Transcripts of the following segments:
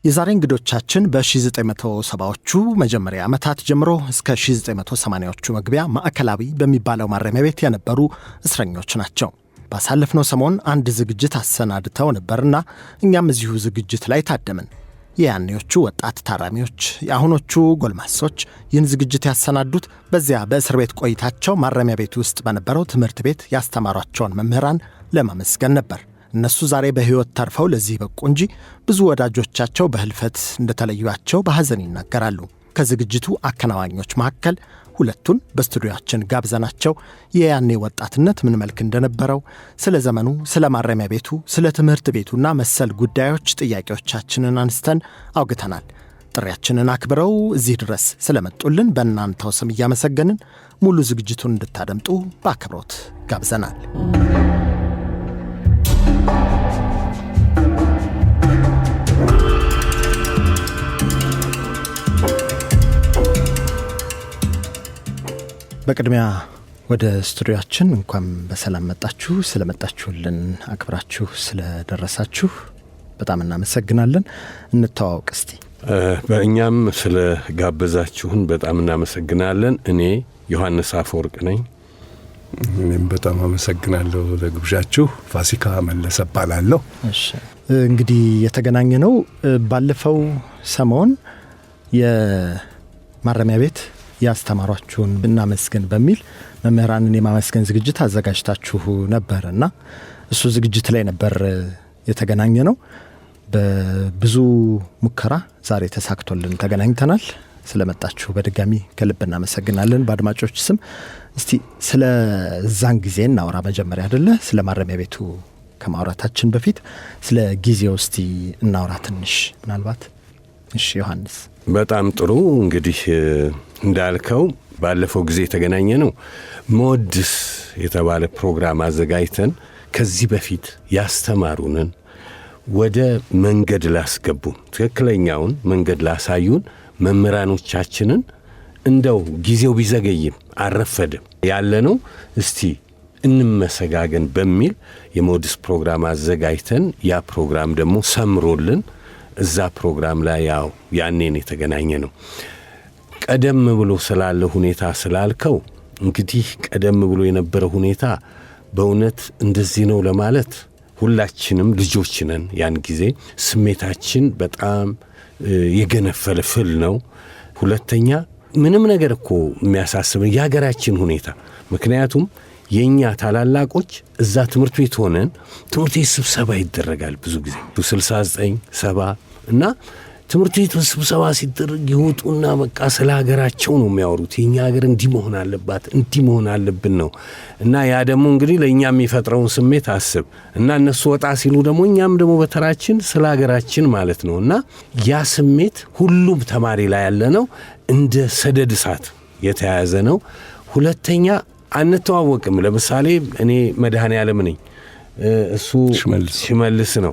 የዛሬ እንግዶቻችን በ1970ዎቹ መጀመሪያ ዓመታት ጀምሮ እስከ 1980ዎቹ መግቢያ ማዕከላዊ በሚባለው ማረሚያ ቤት የነበሩ እስረኞች ናቸው። ባሳለፍነው ሰሞን አንድ ዝግጅት አሰናድተው ነበርና እኛም እዚሁ ዝግጅት ላይ ታደምን። የያኔዎቹ ወጣት ታራሚዎች፣ የአሁኖቹ ጎልማሶች ይህን ዝግጅት ያሰናዱት በዚያ በእስር ቤት ቆይታቸው ማረሚያ ቤት ውስጥ በነበረው ትምህርት ቤት ያስተማሯቸውን መምህራን ለማመስገን ነበር። እነሱ ዛሬ በሕይወት ተርፈው ለዚህ በቁ እንጂ ብዙ ወዳጆቻቸው በህልፈት እንደተለዩአቸው በሐዘን ይናገራሉ። ከዝግጅቱ አከናዋኞች መካከል ሁለቱን በስቱዲዮአችን ጋብዘናቸው የያኔ ወጣትነት ምን መልክ እንደነበረው፣ ስለ ዘመኑ፣ ስለ ማረሚያ ቤቱ፣ ስለ ትምህርት ቤቱና መሰል ጉዳዮች ጥያቄዎቻችንን አንስተን አውግተናል። ጥሪያችንን አክብረው እዚህ ድረስ ስለመጡልን በእናንተው ስም እያመሰገንን ሙሉ ዝግጅቱን እንድታደምጡ በአክብሮት ጋብዘናል። በቅድሚያ ወደ ስቱዲዮአችን እንኳን በሰላም መጣችሁ። ስለመጣችሁልን አክብራችሁ ስለደረሳችሁ በጣም እናመሰግናለን። እንተዋወቅ እስቲ። በእኛም ስለ ጋበዛችሁን በጣም እናመሰግናለን። እኔ ዮሐንስ አፈወርቅ ነኝ። እኔም በጣም አመሰግናለሁ ለግብዣችሁ። ፋሲካ መለሰ እባላለሁ። እሺ፣ እንግዲህ የተገናኘ ነው ባለፈው ሰሞን የማረሚያ ቤት ያስተማሯችሁን እናመስገን በሚል መምህራንን የማመስገን ዝግጅት አዘጋጅታችሁ ነበርና እሱ ዝግጅት ላይ ነበር የተገናኘ ነው። በብዙ ሙከራ ዛሬ ተሳክቶልን ተገናኝተናል። ስለመጣችሁ በድጋሚ ከልብ እናመሰግናለን በአድማጮች ስም። እስቲ ስለ ዛን ጊዜ እናውራ መጀመሪያ አይደለ? ስለ ማረሚያ ቤቱ ከማውራታችን በፊት ስለ ጊዜው እስቲ እናውራ ትንሽ ምናልባት። እሺ ዮሐንስ። በጣም ጥሩ። እንግዲህ እንዳልከው ባለፈው ጊዜ የተገናኘ ነው ሞድስ የተባለ ፕሮግራም አዘጋጅተን ከዚህ በፊት ያስተማሩንን ወደ መንገድ ላስገቡን፣ ትክክለኛውን መንገድ ላሳዩን መምህራኖቻችንን እንደው ጊዜው ቢዘገይም አረፈድም ያለነው እስቲ እንመሰጋገን በሚል የሞድስ ፕሮግራም አዘጋጅተን ያ ፕሮግራም ደግሞ ሰምሮልን እዛ ፕሮግራም ላይ ያው ያኔን የተገናኘ ነው። ቀደም ብሎ ስላለ ሁኔታ ስላልከው እንግዲህ ቀደም ብሎ የነበረ ሁኔታ በእውነት እንደዚህ ነው ለማለት ሁላችንም ልጆች ነን። ያን ጊዜ ስሜታችን በጣም የገነፈለ ፍል ነው። ሁለተኛ ምንም ነገር እኮ የሚያሳስበን የሀገራችን ሁኔታ፣ ምክንያቱም የኛ ታላላቆች እዛ ትምህርት ቤት ሆነን ትምህርት ቤት ስብሰባ ይደረጋል ብዙ ጊዜ 69 70 እና ትምህርት ቤት ስብሰባ ሲደረግ ይወጡና በቃ ስለ ሀገራቸው ነው የሚያወሩት። የኛ ሀገር እንዲህ መሆን አለባት እንዲህ መሆን አለብን ነው። እና ያ ደግሞ እንግዲህ ለኛ የሚፈጥረውን ስሜት አስብ እና እነሱ ወጣ ሲሉ ደግሞ እኛም ደግሞ በተራችን ስለ ሀገራችን ማለት ነው። እና ያ ስሜት ሁሉም ተማሪ ላይ ያለ ነው፣ እንደ ሰደድ እሳት የተያያዘ ነው። ሁለተኛ አንተዋወቅም። ለምሳሌ እኔ መድኃኔዓለም ነኝ፣ እሱ ሽመልስ ነው፣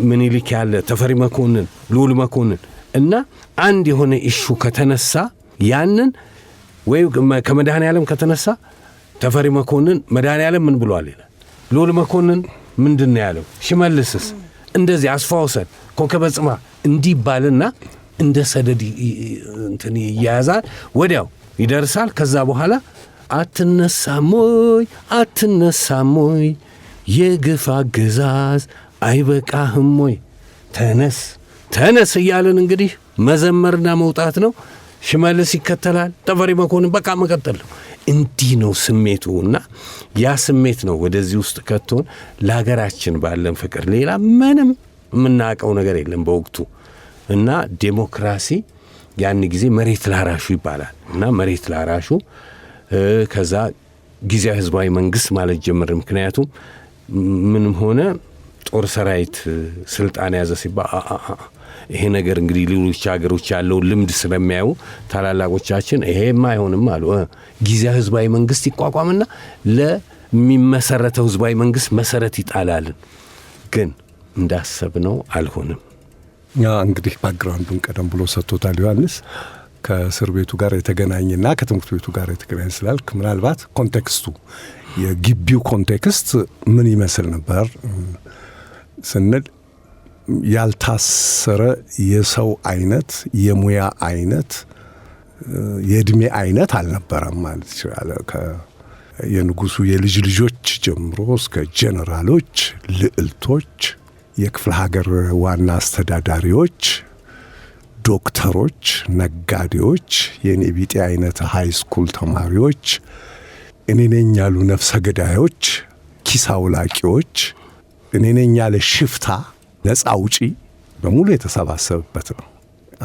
ምኒልክ ያለ ተፈሪ መኮንን፣ ልዑል መኮንን እና አንድ የሆነ ኢሹ ከተነሳ ያንን ወይ ከመድኃኔዓለም ከተነሳ ተፈሪ መኮንን መድኃኔዓለም ምን ብሏል ይላል፣ ልዑል መኮንን ምንድነው ያለው፣ ሽመልስስ እንደዚህ አስፋውሰን ኮከበ ጽማ እንዲባልና እንደ ሰደድ እንትን ይያዛል፣ ወዲያው ይደርሳል። ከዛ በኋላ አትነሳም ወይ የግፍ አገዛዝ አይበቃህም ወይ ተነስ እያለን እንግዲህ መዘመርና መውጣት ነው። ሽመልስ ይከተላል፣ ተፈሪ መኮንን በቃ መቀጠል ነው። እንዲህ ነው ስሜቱና ያ ስሜት ነው ወደዚህ ውስጥ ከቶን ለሀገራችን ባለን ፍቅር ሌላ ምንም የምናውቀው ነገር የለም በወቅቱ። እና ዴሞክራሲ ያን ጊዜ መሬት ላራሹ ይባላል እና መሬት ላራሹ ከዛ ጊዜያዊ ህዝባዊ መንግስት ማለት ጀመረ። ምክንያቱም ምንም ሆነ ጦር ሰራዊት ስልጣን ያዘ ሲባል ይሄ ነገር እንግዲህ ሌሎች ሀገሮች ያለው ልምድ ስለሚያዩ ታላላቆቻችን ይሄማ አይሆንም አሉ። ጊዜያዊ ህዝባዊ መንግስት ይቋቋምና ለሚመሰረተው ህዝባዊ መንግስት መሰረት ይጣላል። ግን እንዳሰብነው አልሆነም። ያ እንግዲህ ባክግራውንዱን ቀደም ብሎ ሰጥቶታል ዮሐንስ። ከእስር ቤቱ ጋር የተገናኘና ከትምህርት ቤቱ ጋር የተገናኘ ስላልክ ምናልባት ኮንቴክስቱ የግቢው ኮንቴክስት ምን ይመስል ነበር ስንል ያልታሰረ የሰው አይነት፣ የሙያ አይነት፣ የእድሜ አይነት አልነበረም ማለት ይችላል። የንጉሱ የልጅ ልጆች ጀምሮ እስከ ጄኔራሎች፣ ልዕልቶች፣ የክፍለ ሀገር ዋና አስተዳዳሪዎች፣ ዶክተሮች፣ ነጋዴዎች፣ የኔ ቢጤ አይነት ሃይ ስኩል ተማሪዎች፣ እኔ ነኝ ያሉ ነፍሰ ገዳዮች፣ ኪስ አውላቂዎች፣ እኔ ነኝ ያለ ሽፍታ፣ ነፃ አውጪ በሙሉ የተሰባሰበበት ነው።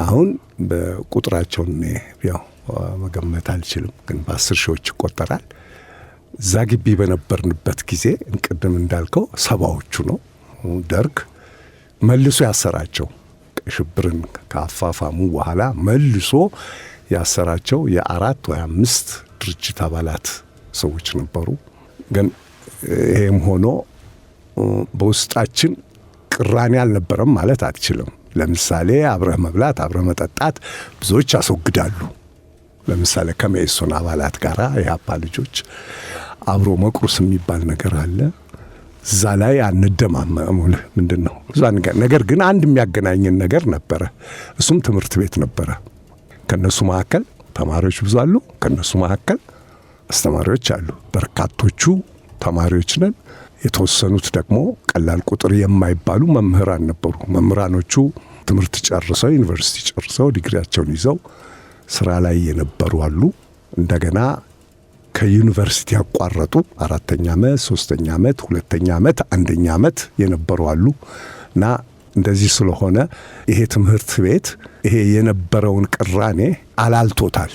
አሁን በቁጥራቸውን ያው መገመት አልችልም፣ ግን በ10 ሺዎች ይቆጠራል። እዛ ግቢ በነበርንበት ጊዜ ቅድም እንዳልከው 70ዎቹ ነው ደርግ መልሶ ያሰራቸው። ሽብርን ካፋፋሙ በኋላ መልሶ ያሰራቸው የ4 ወይ 5 ድርጅት አባላት ሰዎች ነበሩ። ግን ይሄም ሆኖ በውስጣችን ቅራኔ አልነበረም ማለት አትችልም። ለምሳሌ አብረህ መብላት፣ አብረህ መጠጣት ብዙዎች ያስወግዳሉ። ለምሳሌ ከመኢሶን አባላት ጋር የአፓ ልጆች አብሮ መቁረስ የሚባል ነገር አለ። እዛ ላይ አንደማመም። ምንድነው ብዙ ነገር ግን አንድ የሚያገናኝን ነገር ነበረ። እሱም ትምህርት ቤት ነበረ። ከነሱ መካከል ተማሪዎች ብዙ አሉ፣ ከነሱ መካከል አስተማሪዎች አሉ። በርካቶቹ ተማሪዎች ነን። የተወሰኑት ደግሞ ቀላል ቁጥር የማይባሉ መምህራን ነበሩ። መምህራኖቹ ትምህርት ጨርሰው ዩኒቨርሲቲ ጨርሰው ዲግሪያቸውን ይዘው ስራ ላይ የነበሩ አሉ። እንደገና ከዩኒቨርሲቲ ያቋረጡ 4ኛ ዓመት፣ 3ኛ ዓመት፣ 2ኛ ዓመት፣ 1ኛ ዓመት የነበሩ አሉ። እና እንደዚህ ስለሆነ ይሄ ትምህርት ቤት ይሄ የነበረውን ቅራኔ አላልቶታል።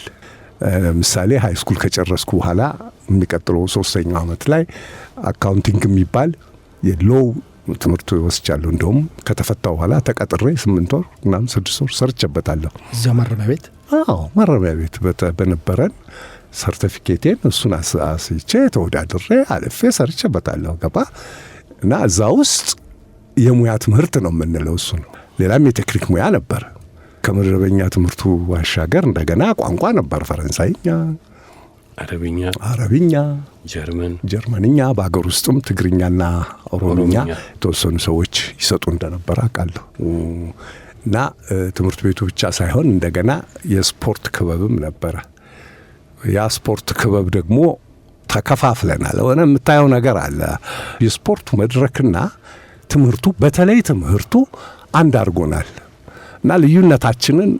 ለምሳሌ ሃይ ስኩል ከጨረስኩ በኋላ የሚቀጥለው 3ኛው ዓመት ላይ አካውንቲንግ የሚባል የሎው ትምህርት ወስጃለሁ። እንደውም ከተፈታው በኋላ ተቀጥሬ 8 ወር እና 6 ወር ሰርቼበታለሁ። እዛ ማረሚያ ቤት? አዎ ማረሚያ ቤት በነበረን ሰርቲፊኬቴን እሱን አስይቼ ተወዳድሬ አልፌ ሰርቼበታለሁ። ገባ እና እዛ ውስጥ የሙያ ትምህርት ነው የምንለው እሱ ነው። ሌላም የቴክኒክ ሙያ ነበር። ከመደበኛ ትምህርቱ ባሻገር እንደገና ቋንቋ ነበር። ፈረንሳይኛ፣ አረብኛ፣ ጀርመንኛ፣ በአገር ውስጥም ትግርኛና ኦሮምኛ የተወሰኑ ሰዎች ይሰጡ እንደነበር አውቃለሁ። እና ትምህርት ቤቱ ብቻ ሳይሆን እንደገና የስፖርት ክበብም ነበረ። ያ ስፖርት ክበብ ደግሞ ተከፋፍለናል። ሆነ የምታየው ነገር አለ። የስፖርቱ መድረክና ትምህርቱ በተለይ ትምህርቱ አንድ አድርጎናል እና ልዩነታችንን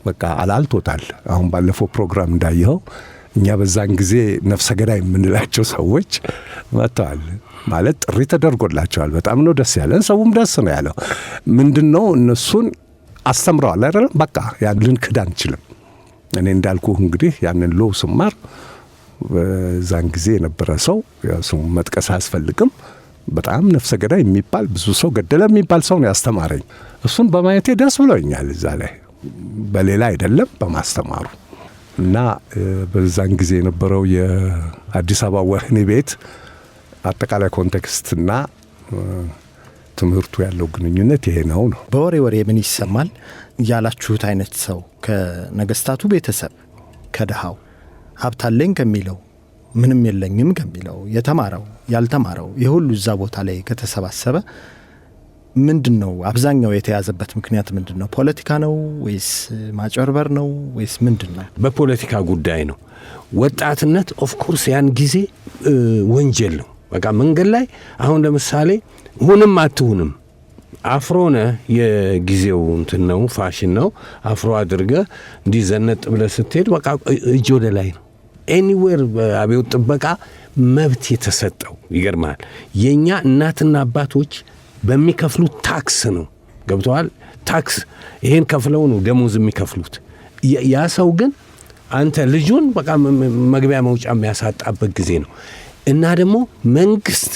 በቃ አላልቶታል። አሁን ባለፈው ፕሮግራም እንዳየኸው እኛ በዛን ጊዜ ነፍሰ ገዳይ የምንላቸው ሰዎች መጥተዋል። ማለት ጥሪ ተደርጎላቸዋል። በጣም ነው ደስ ያለን። ሰውም ደስ ነው ያለው። ምንድነው እነሱን አስተምረዋል አይደለም። በቃ ያን ልንክድ አንችልም። እኔ እንዳልኩህ እንግዲህ ያንን ሎው ስማር በዛን ጊዜ የነበረ ሰው ስሙ መጥቀስ አያስፈልግም። በጣም ነፍሰ ገዳይ የሚባል ብዙ ሰው ገደለ የሚባል ሰው ነው ያስተማረኝ። እሱን በማየቴ ደስ ብሎኛል። እዛ ላይ በሌላ አይደለም በማስተማሩ እና በዛን ጊዜ የነበረው የአዲስ አበባ ወህኒ ቤት አጠቃላይ ኮንቴክስትና ትምህርቱ ያለው ግንኙነት ይሄ ነው። በወሬ ምን ይሰማል ያላችሁት አይነት ሰው ከነገስታቱ ቤተሰብ ከደሃው ሀብታለኝ ከሚለው ምንም የለኝም ከሚለው የተማረው ያልተማረው የሁሉ እዛ ቦታ ላይ ከተሰባሰበ ምንድነው አብዛኛው የተያዘበት ምክንያት ምንድነው? ፖለቲካ ነው ወይስ ማጭበርበር ነው ወይስ ምንድነው? በፖለቲካ ጉዳይ ነው። ወጣትነት ኦፍ ኮርስ ያን ጊዜ ወንጀል ነው። በቃ መንገድ ላይ አሁን ለምሳሌ ሁንም አትሁንም አፍሮነ የጊዜው እንትን ነው ፋሽን ነው። አፍሮ አድርገ እንዲዘነጥ ብለህ ስትሄድ በቃ እጅ ወደ ላይ ነው። ኤኒዌር በአብዮት ጥበቃ መብት የተሰጠው ይገርማል። የኛ እናትና አባቶች በሚከፍሉት ታክስ ነው። ገብተዋል። ታክስ ይሄን ከፍለው ነው ደሞዝ የሚከፍሉት። ያ ሰው ግን አንተ ልጁን በቃ መግቢያ መውጫ የሚያሳጣበት ጊዜ ነው። እና ደግሞ መንግስት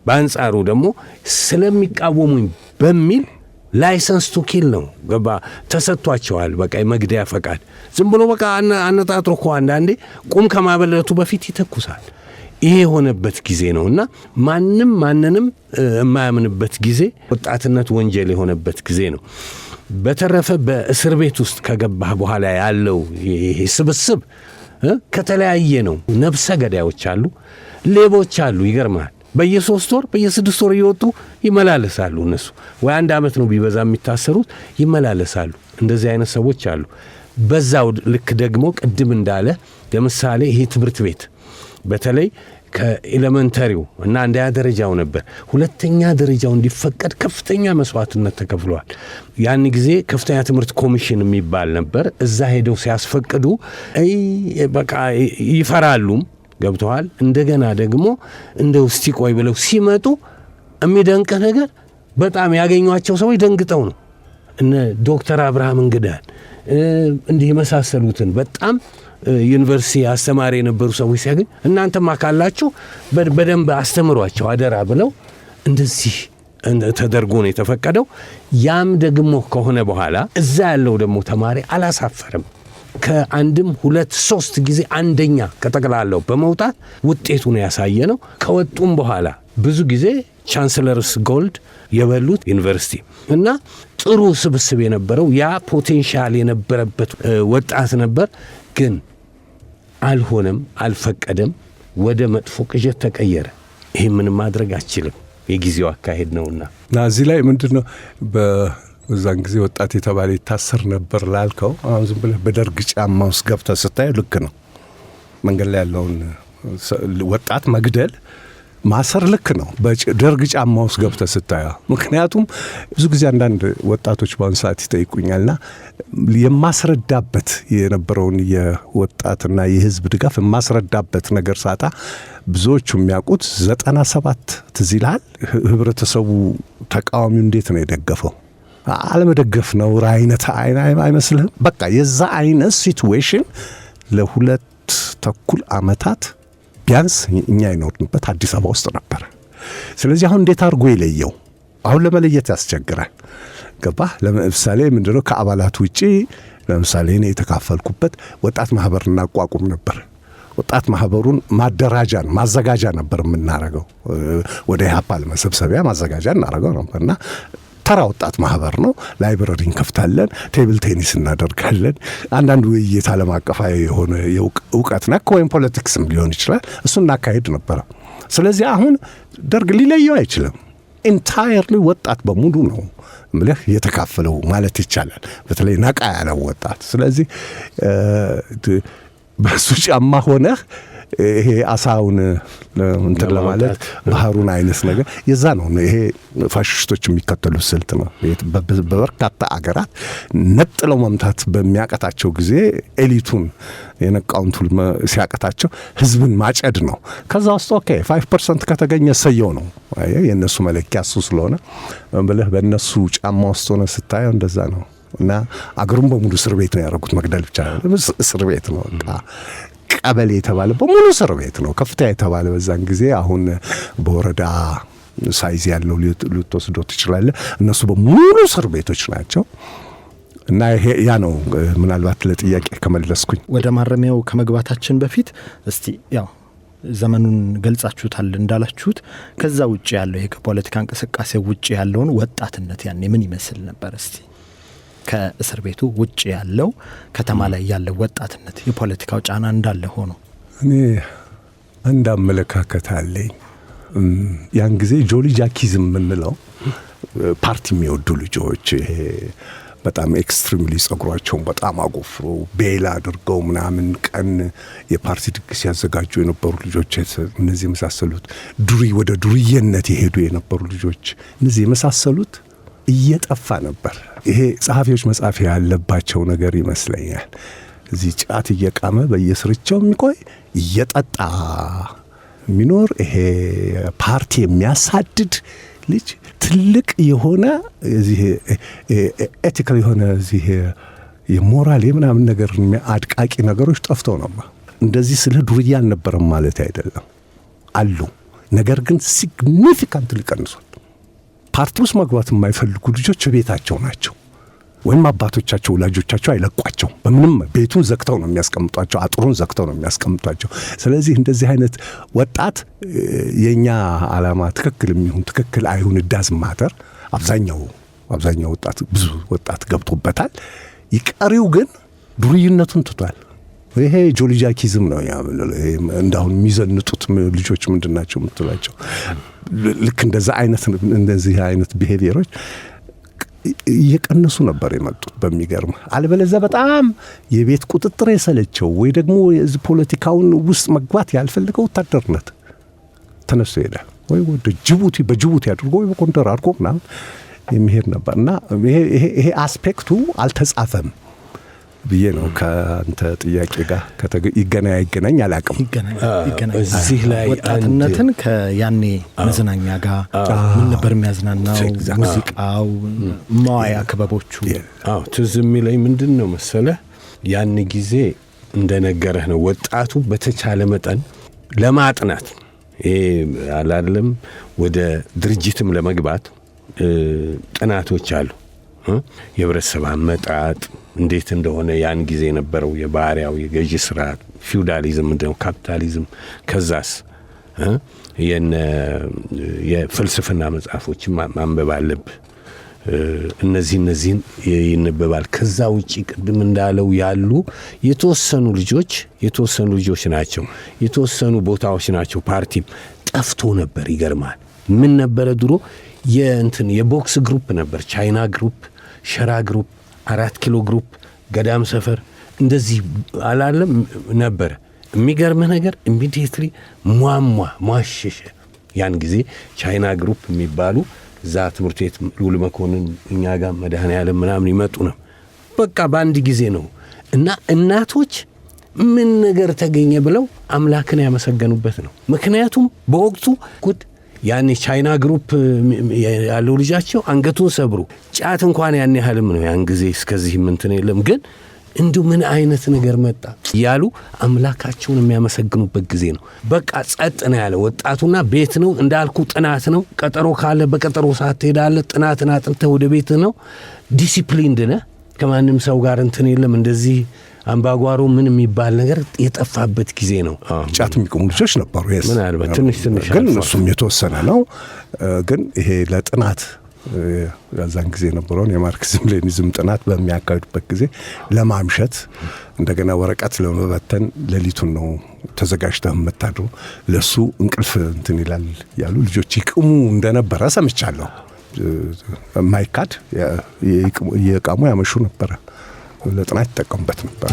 በአንጻሩ ደግሞ ስለሚቃወሙኝ በሚል ላይሰንስ ቱ ኪል ነው ገባ ተሰጥቷቸዋል። በቃ የመግደያ ፈቃድ ዝም ብሎ በቃ አነጣጥሮ እኮ አንዳንዴ ቁም ከማበለቱ በፊት ይተኩሳል። ይሄ የሆነበት ጊዜ ነውና ማንንም የማያምንበት ጊዜ፣ ወጣትነት ወንጀል የሆነበት ጊዜ ነው። በተረፈ በእስር ቤት ውስጥ ከገባህ በኋላ ያለው ይሄ ስብስብ ከተለያየ ነው። ነፍሰ ገዳዮች አሉ፣ ሌቦች አሉ። ይገርማል። በየ3 ወር በየ6 ወር እየወጡ ይመላለሳሉ። እነሱ ወይ 1 ዓመት ነው ቢበዛ የሚታሰሩት፣ ይመላለሳሉ። እንደዚህ አይነት ሰዎች አሉ። በዛው ልክ ደግሞ ቅድም እንዳለ ለምሳሌ ይሄ ትምህርት ቤት በተለይ ከኤሌመንተሪው እና አንደኛ ደረጃው ነበር 2ኛ ደረጃው እንዲፈቀድ ከፍተኛ መስዋዕትነት ተከፍሏል። ያን ጊዜ ከፍተኛ ትምህርት ኮሚሽን የሚባል ነበር። እዛ ሄደው ሲያስፈቅዱ በቃ ይፈራሉም፣ ገብተዋል። እንደገና ደግሞ እንደው እስቲ ቆይ ብለው ሲመጡ የሚደንቅ ነገር በጣም ያገኟቸው ሰዎች ደንግጠው ነው። እነ ዶክተር አብርሃም እንግዳን እንዲህ መሳሰሉትን በጣም ዩኒቨርሲቲ አስተማሪ የነበሩ ሰዎች ሲያገኝ እናንተማ ካላችሁ በደንብ አስተምሯቸው አደራ ብለው እንደዚህ ተደርጎ ነው የተፈቀደው። ያም ደግሞ ከሆነ በኋላ እዛ ያለው ደግሞ ተማሪ አላሳፈረም። ከአንድም 2-3 ጊዜ አንደኛ ከተቀላለው በመውጣት ውጤቱን ያሳየ ነው። ከወጡም በኋላ ብዙ ጊዜ ቻንስለርስ ጎልድ የበሉት ዩኒቨርሲቲ እና ጥሩ ስብስብ የነበረው ያ ፖቴንሻል የነበረበት ወጣት ነበር። ግን አልሆነም፣ አልፈቀደም፣ ወደ መጥፎ ቅዠት ተቀየረ። ይሄ ምንም ማድረግ አችልም፣ የጊዜው አካሄድ ነውና እዚህ ላይ ምንድነው በዛን ጊዜ ወጣት የተባለ ይታሰር ነበር ላልከው፣ አሁን ዝም ብለህ በደርግ ጫማ ውስጥ ገብተህ ስታይ ልክ ነው። መንገድ ላይ ያለውን ወጣት መግደል ማሰር ልክ ነው፣ በደርግ ጫማ ውስጥ ገብተህ ስታየው። ምክንያቱም ብዙ ጊዜ አንዳንድ ወጣቶች በአሁኑ ሰዓት ይጠይቁኛልና የማስረዳበት የነበረውን የወጣትና የህዝብ ድጋፍ የማስረዳበት ነገር ሳጣ ብዙዎቹ የሚያውቁት 97 ትዝ ይልሃል ህብረተሰቡ ተቃዋሚው እንዴት ነው የደገፈው? አለመደገፍ ነው አይነት አይመስልህም? በቃ የዛ አይነት ሲቹዌሽን ለ2 ተኩል ዓመታት ቢያንስ እኛ ይኖርንበት አዲስ አበባ ውስጥ ነበር። ስለዚህ አሁን እንዴት አድርጎ ይለየው? አሁን ለመለየት ያስቸግራል። ገባህ? ለምሳሌ ምንድነው ከአባላት ውጪ ለምሳሌ እኔ የተካፈልኩበት ወጣት ማህበር እናቋቁም ነበር። ወጣት ማህበሩን ማዘጋጃ ነበር የምናረገው። ወደ ኢህአፓ ለመሰብሰቢያ ማዘጋጃ እናረገው ነበርና ተራ ወጣት ማህበር ነው። ላይብረሪ እንከፍታለን፣ ቴብል ቴኒስ እናደርጋለን። አንዳንድ ውይይት ዓለም አቀፋዊ የሆነ እውቀት ነክ ወይም ፖለቲክስም ሊሆን ይችላል፣ እሱን እናካሄድ ነበረ። ስለዚህ አሁን ደርግ ሊለየው አይችልም። ኢንታየርሊ ወጣት በሙሉ ነው ምልህ የተካፈለው ማለት ይቻላል፣ በተለይ ነቃ ያለው ወጣት። ስለዚህ በሱ ጫማ ሆነህ ይሄ አሳውን እንትን ለማለት ባህሩን አይነት ነገር የዛ ነው። ይሄ ፋሽስቶች የሚከተሉት ስልት ነው። በበርካታ አገራት ነጥለው መምታት በሚያቀታቸው ጊዜ ኤሊቱን የነቃውን ቱል ሲያቀታቸው ህዝብን ማጨድ ነው። ከዛ ውስጥ ኦኬ 5% ከተገኘ ሰየው ነው። የነሱ መለኪያ እሱ ስለሆነ ብለህ በእነሱ ጫማ ውስጥ ሆነ ስታየው እንደዛ ነው። እና አገሩን በሙሉ እስር ቤት ነው ያደረጉት። መግደል ብቻ እስር ቤት ነው። ቀበሌ የተባለ በሙሉ እስር ቤት ነው። ከፍታ የተባለ በዛን ጊዜ አሁን በወረዳ ሳይዝ ያለው ልትወስዶ ትችላለህ። እነሱ በሙሉ እስር ቤቶች ናቸው። እና ይሄ ያ ነው። ምናልባት ለጥያቄ ከመለስኩኝ ወደ ማረሚያው ከመግባታችን በፊት እስቲ ያው ዘመኑን ገልጻችሁታል እንዳላችሁት፣ ከዛ ውጪ ያለው ይሄ ከፖለቲካ እንቅስቃሴ ውጪ ያለውን ወጣትነት ያኔ ምን ይመስል ነበር? እስቲ ከእስር ቤቱ ውጪ ያለው ከተማ ላይ ያለው ወጣትነት የፖለቲካው ጫና እንዳለ ሆኖ እኔ አንድ አመለካከት አለኝ። ያን ጊዜ ጆሊ ጃኪዝም የምንለው ፓርቲ የሚወዱ ልጆች በጣም ኤክስትሪምሊ ጸጉራቸውን በጣም አጎፍሮ ቤላ አድርገው ምናምን ቀን የፓርቲ ድግስ ያዘጋጁ የነበሩ ልጆች፣ እነዚህ የመሳሰሉት ወደ ዱርዬነት የሄዱ የነበሩ ልጆች፣ እነዚህ የመሳሰሉት እየጠፋ ነበር። ይሄ ጸሐፊዎች መጻፍ ያለባቸው ነገር ይመስለኛል። እዚህ ጫት እየቃመ በየስርቻው የሚቆይ እየጠጣ የሚኖር ይሄ ፓርቲ የሚያሳድድ ልጅ ትልቅ የሆነ እዚህ ኤቲካል የሆነ እዚህ የሞራል የምናምን ነገር አድቃቂ ነገሮች ጠፍተው ነበር። እንደዚህ ስለ ዱርዬ አልነበረም ማለት አይደለም፣ አሉ። ነገር ግን ሲግኒፊካንትሊ ቀንሷል። ፓርቲ ውስጥ መግባት የማይፈልጉ ልጆች ቤታቸው ናቸው፣ ወይም አባቶቻቸው ወላጆቻቸው አይለቋቸው። በምንም ቤቱን ዘግተው ነው የሚያስቀምጧቸው፣ አጥሩን ዘግተው ነው የሚያስቀምጧቸው። ስለዚህ እንደዚህ አይነት ወጣት የኛ ዓላማ ትክክል የሚሆን ትክክል አይሁን ዳዝ ማተር አብዛኛው ወጣት ብዙ ወጣት ገብቶበታል። ይቀሪው ግን ዱርይነቱን ትቷል። ይሄ ጆሊጃኪዝም ነው ያምለው። እንዳሁን የሚዘንጡት ልጆች ምንድናቸው የምትላቸው ልክ እንደዚህ አይነት ቢሄቪየሮች እየቀነሱ ነበር የመጡት በሚገርም። አለበለዚያ በጣም የቤት ቁጥጥር የሰለቸው ወይ ደግሞ የዚህ ፖለቲካውን ውስጥ መግባት ያልፈልገው ወታደርነት ተነስቶ ይሄዳል ወይ ወደ ጅቡቲ በጅቡቲ አድርጎ ወይ በኮንደር አድርጎ ምናምን የሚሄድ ነበር እና ይሄ አስፔክቱ አልተጻፈም ብዬ ነው ከአንተ ጥያቄ ጋር ይገናኝ አላውቅም። እዚህ ላይ ወጣትነትን ከያኔ መዝናኛ ጋር ምን ነበር የሚያዝናናው? ሙዚቃው፣ መዋያ ክበቦቹ። ትዝ የሚለኝ ምንድን ነው መሰለህ ያን ጊዜ እንደነገረህ ነው ወጣቱ በተቻለ መጠን ለማጥናት አላለም ወደ ድርጅትም ለመግባት ጥናቶች አሉ። የህብረተሰብ አመጣጥ እንዴት እንደሆነ ያን ጊዜ የነበረው የባሪያው የገዢ ስርዓት ፊውዳሊዝም እንደው ካፒታሊዝም ከዛስ የፍልስፍና መጽሐፎችን ማንበብ አለብህ። እነዚህን ይነበባል። ከዛ ውጪ ቅድም እንዳለው ያሉ የተወሰኑ ልጆች ናቸው። የተወሰኑ ቦታዎች ናቸው። ፓርቲም ጠፍቶ ነበር። ይገርማል። ምን ነበረ ድሮ የቦክስ ግሩፕ ነበር። ቻይና ግሩፕ፣ ሸራ ግሩፕ፣ 4 ኪሎ ግሩፕ፣ ገዳም ሰፈር እንደዚህ አላለም ነበር። የሚገርምህ ነገር ኢሚዲየትሊ ሟሸሸ። ያን ጊዜ ቻይና ግሩፕ የሚባሉ እዛ ትምህርት ቤት ሉል መኮንን እኛ ጋር መድኃኔዓለም ምናምን ይመጡ ነው። በቃ በአንድ ጊዜ ነው። እና እናቶች ምን ነገር ተገኘ ብለው አምላክን ያመሰገኑበት ነው። ምክንያቱም በወቅቱ ጉድ ያኔ ቻይና ግሩፕ ያለው ልጃቸው አንገቱን ሰብሩ ጫት እንኳን ያን ያህልም ነው ያን ጊዜ እስከዚህ እንትን የለም። ግን እንዲሁ ምን አይነት ነገር መጣ ያሉ አምላካቸውን የሚያመሰግኑበት ጊዜ ነው። በቃ ጸጥ ነው ያለ ወጣቱና ቤት ነው እንዳልኩ ጥናት ነው። ቀጠሮ ካለ በቀጠሮ ሰዓት ትሄዳለህ። ጥናትን አጥንተህ ወደ ቤት ነው። ዲሲፕሊንድ ነህ። ከማንም ሰው ጋር እንትን የለም። እንደዚህ አምባጓሮ ምን የሚባል ነገር የጠፋበት ጊዜ ነው። ጫት የሚቆሙ ልጆች ነበሩ። ምናልባት ትንሽ ግን እሱም የተወሰነ ነው። ግን ይሄ ለጥናት ያዛን ጊዜ ነበረውን የማርክሲዝም ሌኒዝም ጥናት በሚያካሂዱበት ጊዜ ለማምሸት እንደገና ወረቀት ለመበተን ሌሊቱን ነው ተዘጋጅተው መታደሩ። ለሱ እንቅልፍ እንትን ይላል ያሉ ልጆች ይቅሙ እንደነበረ ሰምቻለሁ። ማይካድ የቃሙ ያመሹ ነበረ። ለጥናት ተጠቀሙበት ነበር።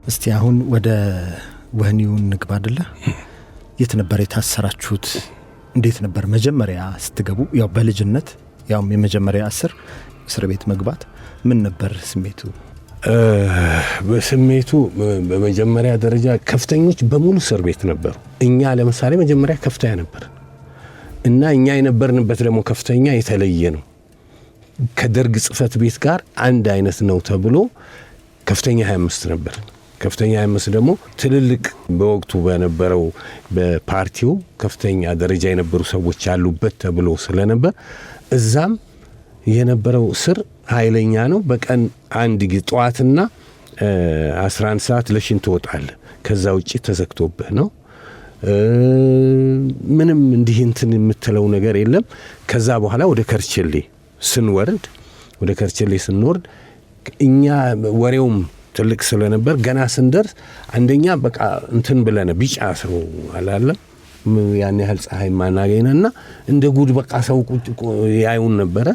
እስቲ አሁን ወደ ወህኒው ንግባ አይደለ? የት ነበር የታሰራችሁት? እንዴት ነበር መጀመሪያ ስትገቡ? ያው በልጅነት ያውም የመጀመሪያ እስር ቤት መግባት ምን ነበር ስሜቱ? በስሜቱ በመጀመሪያ ደረጃ ከፍተኞች በሙሉ እስር ቤት ነበሩ። እኛ ለምሳሌ መጀመሪያ ከፍተኛ ነበር እና እኛ የነበርንበት ደግሞ ከፍተኛ የተለየ ነው። ከደርግ ጽሕፈት ቤት ጋር አንድ አይነት ነው ተብሎ ከፍተኛ 25 ነበር። ከፍተኛ 25 ደግሞ ትልልቅ በወቅቱ በነበረው በፓርቲው ከፍተኛ ደረጃ የነበሩ ሰዎች ያሉበት ተብሎ ስለነበር እዛም የነበረው እስር ኃይለኛ ነው። በቀን አንድ ጊዜ ጠዋትና 11 ሰዓት ለሽንት ትወጣለህ። ከዛ ውጪ ተዘግቶብህ ነው። ምንም እንዲህ እንትን የምትለው ነገር የለም። ከዛ በኋላ ወደ ከርቸሌ ስንወርድ እኛ ወሬውም ትልቅ ስለነበር ገና ስንደርስ አንደኛ በቃ እንትን ብለነ ቢጫ ሰው አላለም ያን ያህል ፀሐይ ማናገኝና እንደ ጉድ በቃ ሰው ቁጭ ያዩን ነበረ።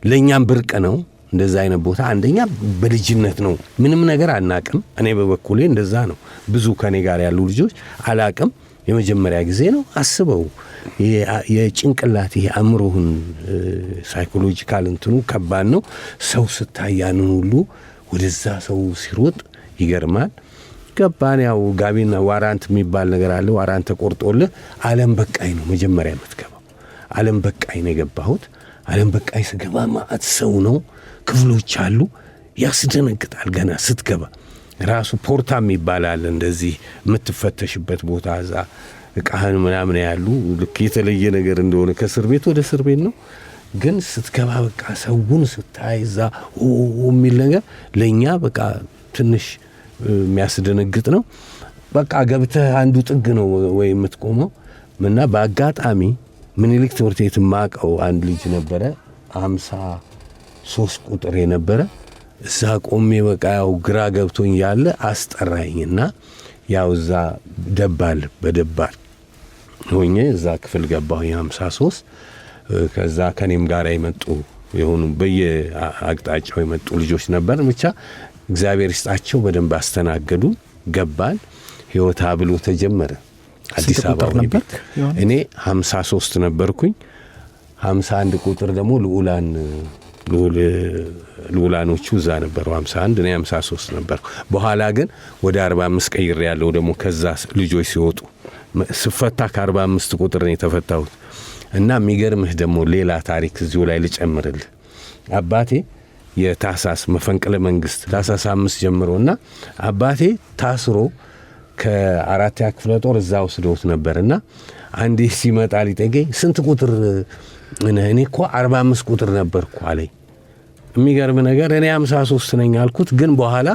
ለኛም ብርቅ ነው እንደዛ አይነት ቦታ። አንደኛ በልጅነት ነው ምንም ነገር አናቅም። እኔ በበኩሌ እንደዛ ነው። ብዙ ከኔ ጋር ያሉ ልጆች አላቅም። የመጀመሪያ ጊዜ ነው። አስበው የጭንቅላት ይሄ አእምሮህን ሳይኮሎጂካል እንትኑ ከባድ ነው። ሰው ስታያን ሁሉ ወደዛ ሰው ሲሮጥ ይገርማል። ገባን። ያው ጋቢና ዋራንት የሚባል ነገር አለ። ዋራንት ተቆርጦልህ ዓለም በቃኝ ነው መጀመሪያ የምትገባው። ዓለም በቃኝ ነው የገባሁት። ዓለም በቃኝ ስገባ ማአት ሰው ነው። ክፍሎች አሉ። ያስደነግጣል ገና ስትገባ። ራሱ ፖርታ የሚባላል እንደዚህ የምትፈተሽበት ቦታ እዛ እቃህን ምናምን ያሉ ልክ የተለየ ነገር እንደሆነ ከእስር ቤት ወደ እስር ቤት ነው። ግን ስትገባ በቃ ሰውን ስታይ እዛ የሚል ነገር ለእኛ በቃ ትንሽ የሚያስደነግጥ ነው። በቃ ገብተህ አንዱ ጥግ ነው ወይ የምትቆመው እና በአጋጣሚ ምኒልክ ትምህርት ቤት ማቀው አንድ ልጅ ነበረ 53 ቁጥር የነበረ እዛ ቆሜ በቃ ያው ግራ ገብቶኝ ያለ አስጠራኝና ያው እዛ በደባል ሆኜ እዛ ክፍል ገባሁ 53 ከዛ ከኔም ጋር የመጡ የሆኑ በየአቅጣጫው የመጡ ልጆች ነበር ብቻ እግዚአብሔር ይስጣቸው በደንብ አስተናገዱ ገባን ህይወት ብሎ ተጀመረ አዲስ አበባ ነበር እኔ 53 ነበርኩኝ 51 ቁጥር ደግሞ ልዑላኖቹ እዛ ነበሩ 51 እኔ 53 ነበርኩ በኋላ ግን ወደ 45 ቀይሬ ያለው ደግሞ ከዛ ልጆች ሲወጡ ስፈታ ከ45 ቁጥር ነው የተፈታሁት እና የሚገርምህ ደግሞ ሌላ ታሪክ እዚሁ ላይ ልጨምርልህ አባቴ የታሳስ መፈንቅለ መንግስት ታሳስ 5 ጀምሮና አባቴ ታስሮ ከአራተኛ ክፍለ ጦር እዛ ወስዶት ነበርና አንዴ ሲመጣ ሊጠይቀኝ ስንት ቁጥር እኔ እኮ 45 ቁጥር ነበርኩ አለኝ የሚገርም ነገር እኔ 53 ነኝ አልኩት ግን በኋላ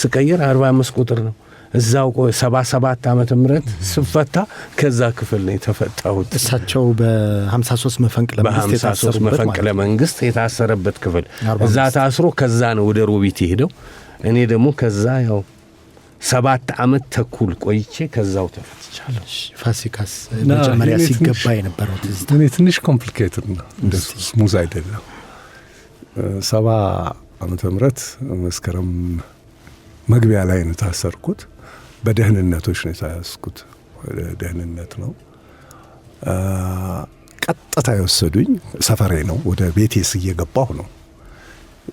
ስቀየር 45 ቁጥር ነው እዛው 77 ዓመተ ምህረት ስፈታ ከዛ ክፍል ነው የተፈታሁት እሳቸው በ53 መፈንቅለ መንግስት የታሰረበት ክፍል እዛ ታስሮ ከዛ ነው ወደ ሮቢት ሄደው እኔ ደግሞ ከዛ ያው 7 ዓመት ተኩል ቆይቼ ከዛው ተፈትቻለሁ ፋሲካስ መጀመሪያ ሲገባ የነበረው እኔ ትንሽ ኮምፕሊኬትድ ነው እንደሱ ስሙዝ አይደለም 70 ዓመተ ምህረት መስከረም መግቢያ ላይ ነው ታሰርኩት በደህንነቶች ነው ታስኩት ደህንነት ነው ቀጥታ የወሰዱኝ ሰፈሬ ነው ወደ ቤቴስ እየገባሁ ነው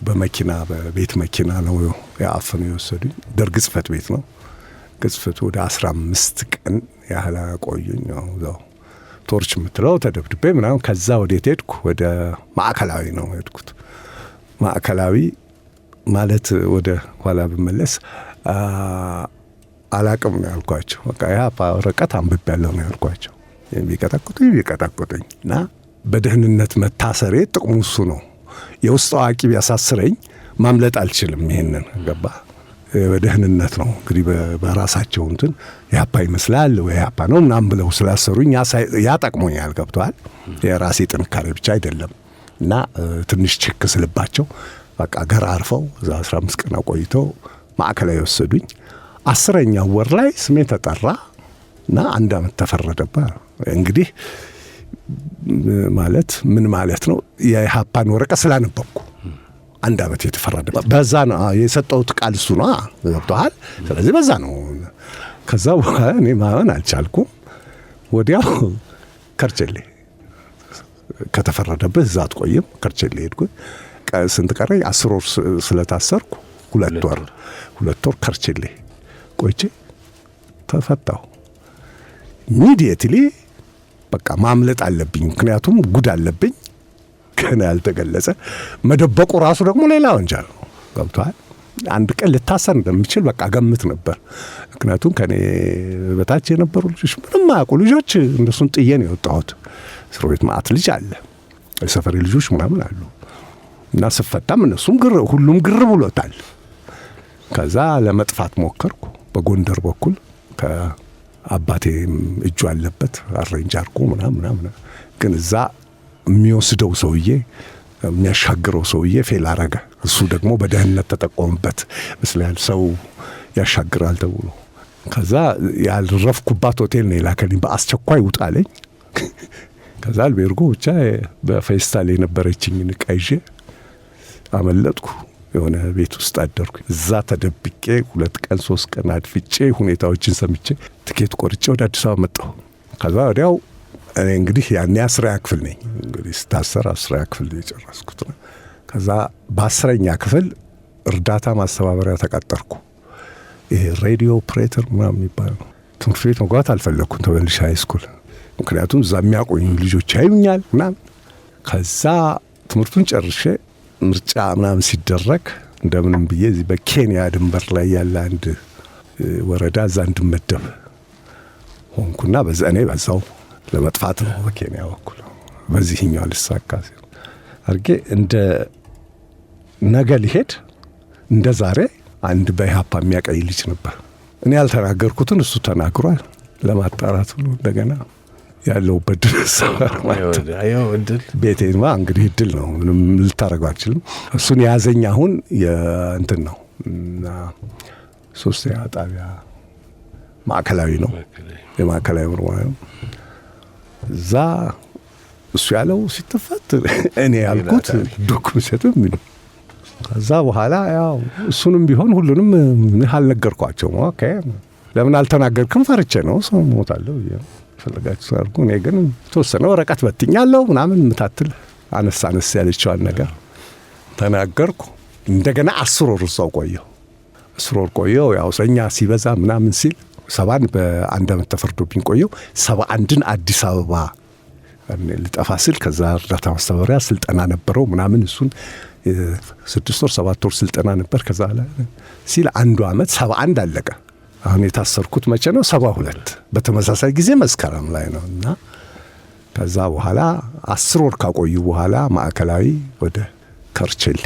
በመኪና በቤት መኪና ነው ያፈኑ የወሰዱኝ ደርግ ጽፈት ቤት ነው ጽፈት ወደ 15 ቀን ያህል ቆዩኝ ነው ቶርች ምትለው ተደብድቤ ምናምን ከዛ ወዴት ሄድኩ ወደ ማዕከላዊ ነው ሄድኩት ማዕከላዊ ማለት ወደ ኋላ በመለስ አላቅም ነው ያልኳቸው በቃ ያ ወረቀት አንብቤ ያለው ነው ያልኳቸው የሚቀጠቅጡኝና በደህንነት መታሰሬ ጥቅሙ እሱ ነው የውስጥ አዋቂ ቢያሳስረኝ ማምለጥ አልችልም ይሄንን ገባ በደህንነት ነው እንግዲህ በራሳቸው እንትን ያፓ ይመስላል ወይ ያፓ ነው ምናምን ብለው ስላሰሩኝ ያጠቅሞኛል ገብቷል የራሴ ጥንካሬ ብቻ አይደለም እና ትንሽ ችክ ስልባቸው በቃ ገር አርፈው እዛ 15 ቀን ቆይተው ማዕከላዊ ወሰዱኝ 10ኛው ወር ላይ ስሜ ተጠራ እና 1 ዓመት ተፈረደበት እንግዲህ ማለት ምን ማለት ነው የኢሃፓን ወረቀት ስላነበብኩ 1 ዓመት የተፈረደበት በዛ ነው የሰጠሁት ቃል እሱ ነው ገብቷል ስለዚህ በዛ ነው ከዛ በኋላ እኔ ማመን አልቻልኩም ወዲያው ከርቸሌ ከተፈረደበት እዛ አትቆይም ከርቸሌ ሄድኩ ስንት ቀረኝ 10 ወር ስለታሰርኩ 2 ወር ከርቸሌ ቆይቼ ተፈታሁ ኢሚዲየትሊ በቃ ማምለጥ አለብኝ ምክንያቱም ጉድ አለብኝ ከና ያልተገለጸ መደበቁ ራሱ ደግሞ ሌላ ወንጀል ነው ገብቷል አንድ ቀን ልታሰር እንደምችል በቃ ገምት ነበር ምክንያቱም ከኔ በታች የነበሩ ልጆች ምንም አያውቁ ልጆች እንደሱን ጥዬ ነው የወጣሁት እስር ቤት ማአት ልጅ አለ የሰፈሬ ልጆች ምናምን አሉ እና ስፈታም እነሱም ሁሉም ግር ብሎታል ከዛ ለመጥፋት ሞከርኩ በጎንደር በኩል ከአባቴ እጁ አለበት አሬንጅ አርኩ ምናምን ግን እዛ የሚወስደው ሰውዬ የሚያሻግረው ሰውዬ ፌል አረገ እሱ ደግሞ በደህንነት ተጠቆመበት መስላል ሰው ያሻግራል ተብሎ ከዛ ያልረፍኩባት ሆቴል ነው ላከልኝ በአስቸኳይ ውጣለኝ ከዛ አልቤርጎ ብቻ በፌስታል የነበረችኝ ንቃይጄ አመለጥኩ የሆነ ቤት ውስጥ አደርኩ እዛ ተደብቄ 2 ቀን 3 ቀን አድፍጬ ሁኔታዎችን ሰምቼ ትኬት ቆርጬ ወደ አዲስ አበባ መጣሁ ከዛ ወዲያው እኔ እንግዲህ ያኔ 10ኛ ክፍል ነኝ እንግዲህ ስታሰር 10ኛ ክፍል የጨረስኩት ነው ከዛ በ10ኛ ክፍል እርዳታ ማስተባበሪያ ተቀጠርኩ ይሄ ሬዲዮ ኦፕሬተር ምናምን የሚባለው ትምህርት ቤት መግባት አልፈለኩም ተመልሼ ሃይ ስኩል ምክንያቱም እዛ የሚያቆዩ ልጆች ያዩኛል ምናምን ከዛ ትምህርቱን ጨርሼ ምርጫ ምናምን ሲደረግ እንደምንም ብዬ እዚህ በኬንያ ድንበር ላይ ያለ አንድ ወረዳ እዛ እንድመደብ ሆንኩና በዛ እኔ በዛው ለመጥፋት ነው በኬንያ በኩል በዚህኛው ልሳካ አርጌ እንደ ነገ ሊሄድ እንደ ዛሬ አንድ በኢሃፓ የሚያቀይ ልጅ ነበር እኔ ያልተናገርኩትን እሱ ተናግሯል ለማጣራት ብሎ እንደገና ያለውበት ድረስ ያው እድል ቤቴማ እንግዲህ እድል ነው፣ ምንም ልታረጋው አትችልም። እሱን ያዘኝ አሁን የእንትን ነው እና 3ኛ ጣቢያ ማዕከላዊ ነው፣ የማዕከላዊ ምርመራ ነው። እዛ እሱ ያለው ሲተፈት እኔ ያልኩት ዶክመንት ምን ከዛ በኋላ ያው እሱንም ቢሆን ሁሉንም አልነገርኳቸውም። ኦኬ ለምን አልተናገርክም? ፈርቼ ነው ሰው ሞታለሁ ፈለጋችሁ አርጉ። እኔ ግን ተወሰነ ወረቀት በትኛለሁ ምናምን ምታትል አነስ ያለችዋን ነገር ተናገርኩ። እንደገና 10 ወር እዛው ቆየሁ። 10 ወር ቆየሁ። ያው ሰኛ ሲበዛ ምናምን ሲል 70 በአንድ አመት ተፈርዶብኝ ቆየሁ። 71ን አዲስ አበባ ልጠፋ ስል ከዛ እርዳታ ማስተባበሪያ ስልጠና ነበረው ምናምን እሱን 6 ወር 7 ወር ስልጠና ነበር። ከዛ ላይ ሲል አንዱ አመት 71 አለቀ። አሁን የታሰርኩት መቼ ነው? 72 በተመሳሳይ ጊዜ መስከረም ላይ ነው። እና ከዛ በኋላ 10 ወር ካቆዩ በኋላ ማዕከላዊ ወደ ከርቸሌ፣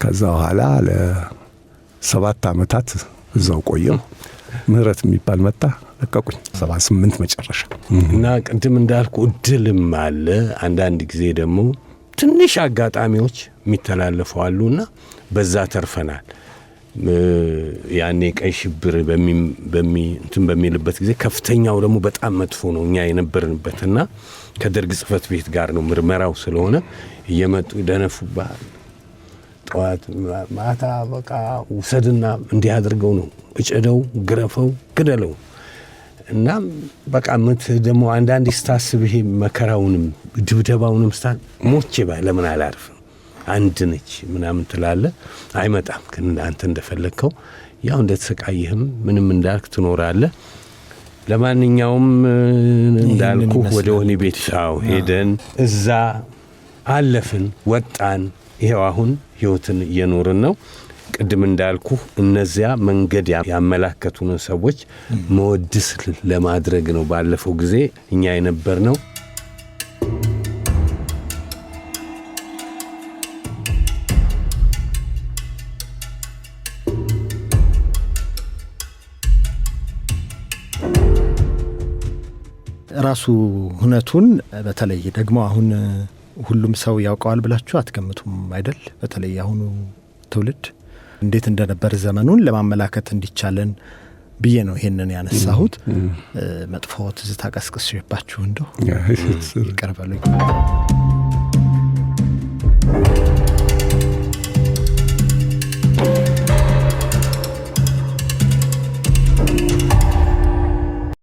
ከዛ በኋላ ለ7 አመታት እዛው ቆየሁ። ምህረት የሚባል መጣ፣ ለቀቁኝ 78 መጨረሻ። እና ቅድም እንዳልኩ እድልም አለ። አንዳንድ ጊዜ ደግሞ ትንሽ አጋጣሚዎች የሚተላለፉ አሉና በዛ ተርፈናል። ያኔ ቀይ ሽብር እንትን በሚልበት ጊዜ ከፍተኛው ደግሞ በጣም መጥፎ ነው እኛ የነበርንበትና ከደርግ ጽሕፈት ቤት ጋር ነው ምርመራው ስለሆነ እየመጡ ደነፉባል። ጠዋት ማታ በቃ ውሰድና እንዲህ አድርገው ነው እጨደው፣ ግረፈው፣ ግደለው እና በቃ ደግሞ አንዳንድ ስታስብ ይሄ መከራውንም ድብደባውንም ሞቼ ለምን አላርፍም አንድ ነች ምናምን ትላለህ። አይመጣም ግን አንተ እንደፈለግከው ያው እንደተሰቃየህም ምንም እንዳልክ ትኖራለህ። ለማንኛውም እንዳልኩ ወደ ወህኒ ቤት ሄደን እዛ አለፍን፣ ወጣን። ይሄው አሁን ህይወትን እየኖርን ነው። ቅድም እንዳልኩ እነዚያ መንገድ ያመላከቱን ሰዎች መወድስ ለማድረግ ነው ባለፈው ጊዜ እኛ የነበርነው። ራሱ ሁነቱን በተለይ ደግሞ አሁን ሁሉም ሰው ያውቀዋል ብላችሁ አትገምቱም አይደል? በተለይ አሁኑ ትውልድ እንዴት እንደነበር ዘመኑን ለማመላከት እንዲቻለን ብዬ ነው ይሄንን ያነሳሁት። መጥፎ ትዝታ ቀስቅሼባችሁ እንደው ይቀርበሉኝ።